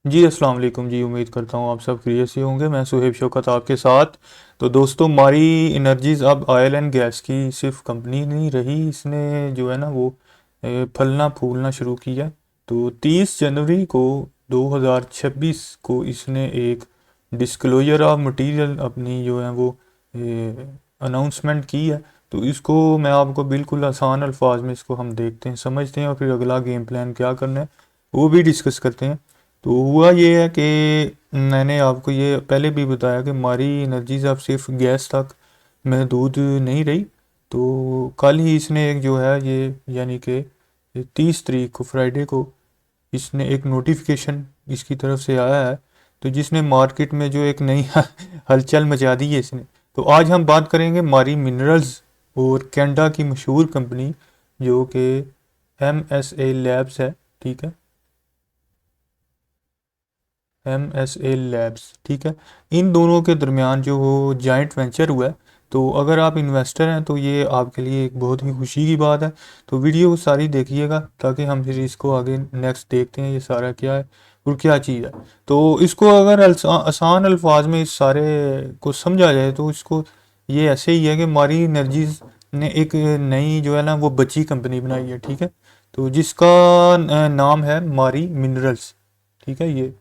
जी अस्सलाम वालेकुम जी। उम्मीद करता हूँ आप सब खैरियत से होंगे। मैं सुहेब शौकत आपके साथ। तो दोस्तों, मारी एनर्जीज़ अब ऑयल एंड गैस की सिर्फ कंपनी नहीं रही, इसने जो है ना वो फलना फूलना शुरू किया। तो 30 जनवरी को 2026 को इसने एक डिस्क्लोजर ऑफ मटेरियल अपनी जो है वो अनाउंसमेंट की है। तो इसको मैं आपको बिल्कुल आसान अल्फाज में इसको हम देखते हैं, समझते हैं, और फिर अगला गेम प्लान क्या करना है वो भी डिस्कस करते हैं। तो हुआ ये है कि मैंने आपको ये पहले भी बताया कि हमारी एनर्जीज अब सिर्फ गैस तक महदूद नहीं रही। तो कल ही इसने एक जो है ये यानी कि 30 तारीख को फ्राइडे को इसने एक नोटिफिकेशन इसकी तरफ से आया है, तो जिसने मार्केट में जो एक नई हलचल मचा दी है इसने। तो आज हम बात करेंगे मारी मिनरल्स और कनाडा की मशहूर कंपनी जो कि MSA लैब्स है। ठीक है, MSA लैब्स, ठीक है। इन दोनों के दरमियान जो वो जॉइंट वेंचर हुआ है। तो अगर आप इन्वेस्टर हैं तो ये आपके लिए एक बहुत ही खुशी की बात है। तो वीडियो सारी देखिएगा ताकि हम फिर इसको आगे नेक्स्ट देखते हैं ये सारा क्या है और क्या चीज़ है। तो इसको अगर आसान अल्फाज में इस सारे को समझा जाए तो इसको ये ऐसे ही है कि हमारी एनर्जीज ने एक नई जो है ना वो बची कंपनी बनाई है। ठीक है, तो जिसका नाम है मारी मिनरल्स। ठीक है,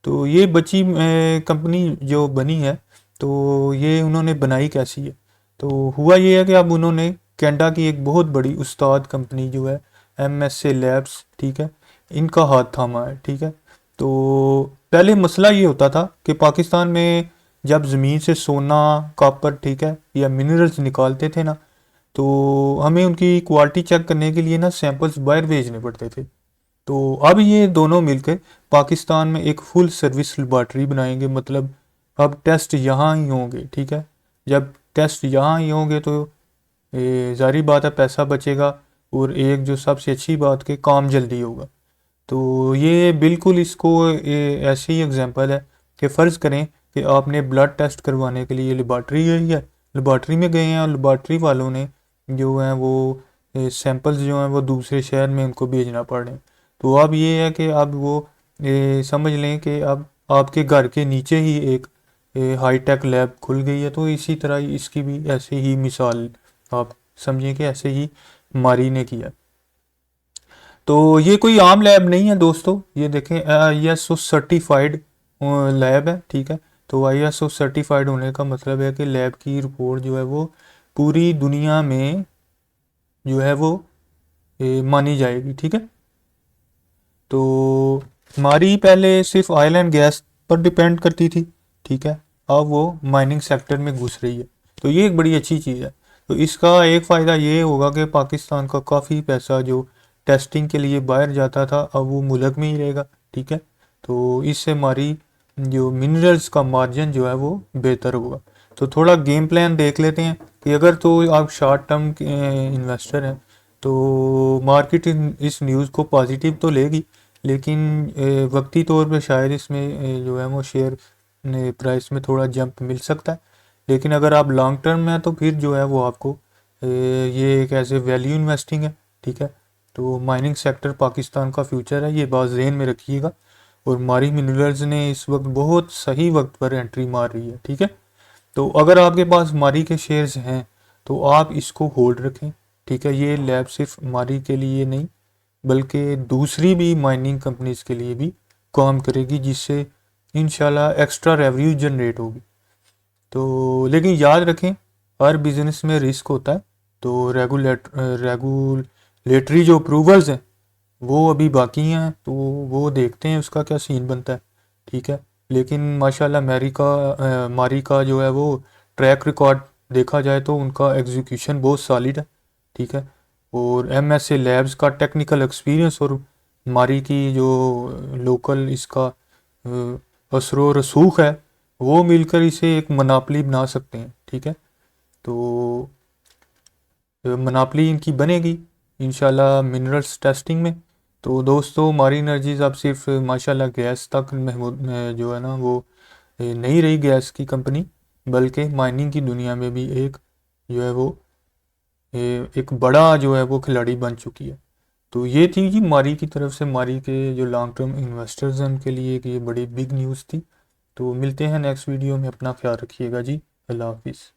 तो ये बची कंपनी जो बनी है, तो ये उन्होंने बनाई कैसी है। तो हुआ ये है कि अब उन्होंने कनाडा की एक बहुत बड़ी उस्ताद कंपनी जो है MSA लैब्स, ठीक है, इनका हाथ थामा है। ठीक है, तो पहले मसला ये होता था कि पाकिस्तान में जब ज़मीन से सोना, कॉपर, ठीक है, या मिनरल्स निकालते थे ना, तो हमें उनकी क्वालिटी चेक करने के लिए ना सैंपल्स बाहर भेजने पड़ते थे। तो अब ये दोनों मिलकर पाकिस्तान में एक फुल सर्विस लेबॉर्ट्री बनाएंगे। मतलब अब टेस्ट यहाँ ही होंगे। ठीक है, जब टेस्ट यहाँ ही होंगे तो जारी बात है पैसा बचेगा, और एक जो सबसे अच्छी बात कि काम जल्दी होगा। तो ये बिल्कुल इसको ऐसी ही एग्जांपल है कि फ़र्ज़ करें कि आपने ब्लड टेस्ट करवाने के लिए लेबॉर्ट्री गई है, लेबॉर्ट्री में गए हैं और लेबॉर्ट्री वालों ने जो है वो सैंपल्स जो हैं वो दूसरे शहर में उनको भेजना पड़ रहे हैं। तो अब ये है कि अब वो समझ लें कि अब आपके घर के नीचे ही एक हाईटेक लैब खुल गई है। तो इसी तरह इसकी भी ऐसे ही मिसाल आप समझें कि ऐसे ही मारी ने किया। तो ये कोई आम लैब नहीं है दोस्तों, ये देखें ISO सर्टिफाइड लैब है। ठीक है, तो ISO सर्टिफाइड होने का मतलब है कि लैब की रिपोर्ट जो है वो पूरी दुनिया में जो है वो मानी जाएगी। ठीक है, तो हमारी पहले सिर्फ ऑयल एंड गैस पर डिपेंड करती थी। ठीक है, अब वो माइनिंग सेक्टर में घुस रही है। तो ये एक बड़ी अच्छी चीज़ है। तो इसका एक फ़ायदा ये होगा कि पाकिस्तान का काफ़ी पैसा जो टेस्टिंग के लिए बाहर जाता था अब वो मुल्क में ही रहेगा। ठीक है, तो इससे हमारी जो मिनरल्स का मार्जिन जो है वो बेहतर होगा। तो थोड़ा गेम प्लान देख लेते हैं कि अगर तो आप शॉर्ट टर्म इन्वेस्टर हैं तो मार्केट इस न्यूज़ को पॉजिटिव तो लेगी, लेकिन वक्ती तौर पे शायद इसमें जो है वो शेयर प्राइस में थोड़ा जंप मिल सकता है। लेकिन अगर आप लॉन्ग टर्म में हैं तो फिर जो है वो आपको ये एक ऐसे वैल्यू इन्वेस्टिंग है। ठीक है, तो माइनिंग सेक्टर पाकिस्तान का फ्यूचर है, ये बात जहन में रखिएगा। और मारी मिनरल्स ने इस वक्त बहुत सही वक्त पर एंट्री मार रही है। ठीक है, तो अगर आपके पास मारी के शेयर्स हैं तो आप इसको होल्ड रखें। ठीक है, ये लैब सिर्फ मारी के लिए नहीं बल्कि दूसरी भी माइनिंग कंपनीज के लिए भी काम करेगी, जिससे इंशाल्लाह एक्स्ट्रा रेवेन्यू जनरेट होगी। तो लेकिन याद रखें, हर बिजनेस में रिस्क होता है। तो रेगुलेटरी जो अप्रूवल्स हैं वो अभी बाकी हैं, तो वो देखते हैं उसका क्या सीन बनता है। ठीक है, लेकिन माशाल्लाह मारी का जो है वो ट्रैक रिकॉर्ड देखा जाए तो उनका एग्जीक्यूशन बहुत सॉलिड है। ठीक है, और MSA लैब्स का टेक्निकल एक्सपीरियंस और मारी की जो लोकल इसका असरो रसूख है वो मिलकर इसे एक मनापली बना सकते हैं। ठीक है, तो मनापली इनकी बनेगी इंशाल्लाह मिनरल्स टेस्टिंग में। तो दोस्तों, हमारी एनर्जीज अब सिर्फ माशाल्लाह गैस तक महमूद जो है ना वो नहीं रही गैस की कंपनी, बल्कि माइनिंग की दुनिया में भी एक जो है वो एक बड़ा जो है वो खिलाड़ी बन चुकी है। तो ये थी जी मारी की तरफ से, मारी के जो लॉन्ग टर्म इन्वेस्टर्स हैं उनके लिए कि ये बड़ी बिग न्यूज़ थी। तो मिलते हैं नेक्स्ट वीडियो में, अपना ख्याल रखिएगा जी। अल्लाह हाफिज़।